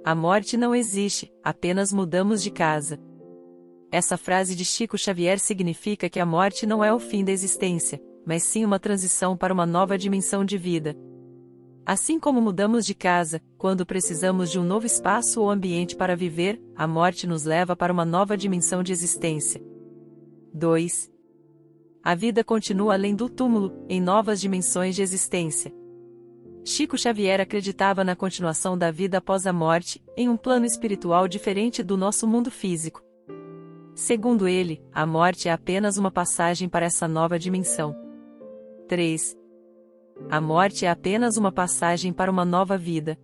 A morte não existe, apenas mudamos de casa. Essa frase de Chico Xavier significa que a morte não é o fim da existência, mas sim uma transição para uma nova dimensão de vida. Assim como mudamos de casa, quando precisamos de um novo espaço ou ambiente para viver, a morte nos leva para uma nova dimensão de existência. 2. A vida continua além do túmulo, em novas dimensões de existência. Chico Xavier acreditava na continuação da vida após a morte, em um plano espiritual diferente do nosso mundo físico. Segundo ele, a morte é apenas uma passagem para essa nova dimensão. 3. A morte é apenas uma passagem para uma nova vida.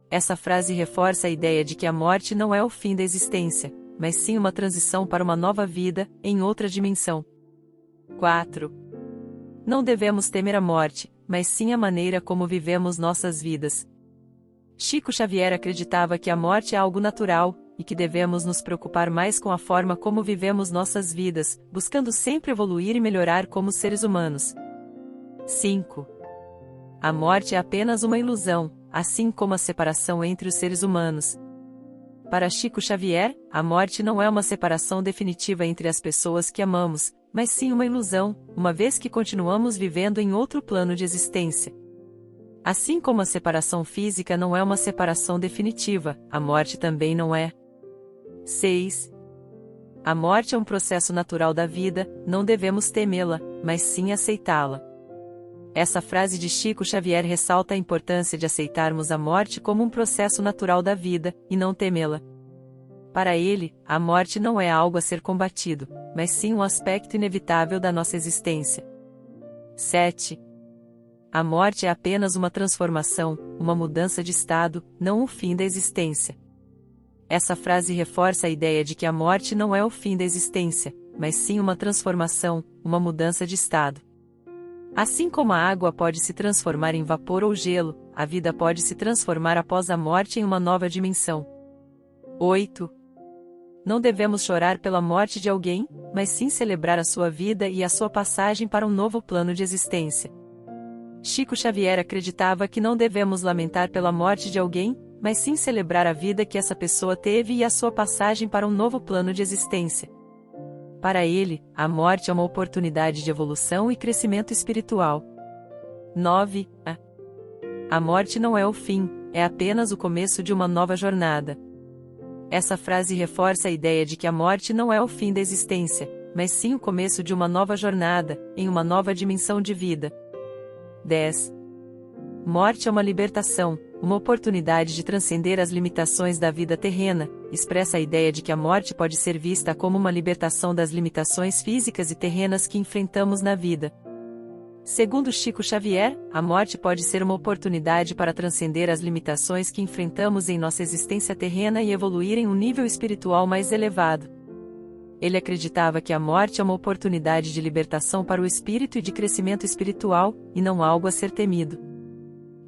Essa frase reforça a ideia de que a morte não é o fim da existência, mas sim uma transição para uma nova vida, em outra dimensão. 4. Não devemos temer a morte, mas sim a maneira como vivemos nossas vidas. Chico Xavier acreditava que a morte é algo natural, e que devemos nos preocupar mais com a forma como vivemos nossas vidas, buscando sempre evoluir e melhorar como seres humanos. 5. A morte é apenas uma ilusão, assim como a separação entre os seres humanos. Para Chico Xavier, a morte não é uma separação definitiva entre as pessoas que amamos, mas sim uma ilusão, uma vez que continuamos vivendo em outro plano de existência. Assim como a separação física não é uma separação definitiva, a morte também não é. 6. A morte é um processo natural da vida, não devemos temê-la, mas sim aceitá-la. Essa frase de Chico Xavier ressalta a importância de aceitarmos a morte como um processo natural da vida, e não temê-la. Para ele, a morte não é algo a ser combatido, mas sim um aspecto inevitável da nossa existência. 7. A morte é apenas uma transformação, uma mudança de estado, não o fim da existência. Essa frase reforça a ideia de que a morte não é o fim da existência, mas sim uma transformação, uma mudança de estado. Assim como a água pode se transformar em vapor ou gelo, a vida pode se transformar após a morte em uma nova dimensão. 8. Não devemos chorar pela morte de alguém, mas sim celebrar a sua vida e a sua passagem para um novo plano de existência. Chico Xavier acreditava que não devemos lamentar pela morte de alguém, mas sim celebrar a vida que essa pessoa teve e a sua passagem para um novo plano de existência. Para ele, a morte é uma oportunidade de evolução e crescimento espiritual. 9. A morte não é o fim, é apenas o começo de uma nova jornada. Essa frase reforça a ideia de que a morte não é o fim da existência, mas sim o começo de uma nova jornada, em uma nova dimensão de vida. 10. Morte é uma libertação, uma oportunidade de transcender as limitações da vida terrena, expressa a ideia de que a morte pode ser vista como uma libertação das limitações físicas e terrenas que enfrentamos na vida. Segundo Chico Xavier, a morte pode ser uma oportunidade para transcender as limitações que enfrentamos em nossa existência terrena e evoluir em um nível espiritual mais elevado. Ele acreditava que a morte é uma oportunidade de libertação para o espírito e de crescimento espiritual, e não algo a ser temido.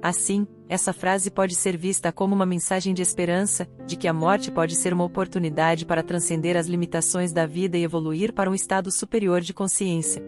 Assim, essa frase pode ser vista como uma mensagem de esperança, de que a morte pode ser uma oportunidade para transcender as limitações da vida e evoluir para um estado superior de consciência.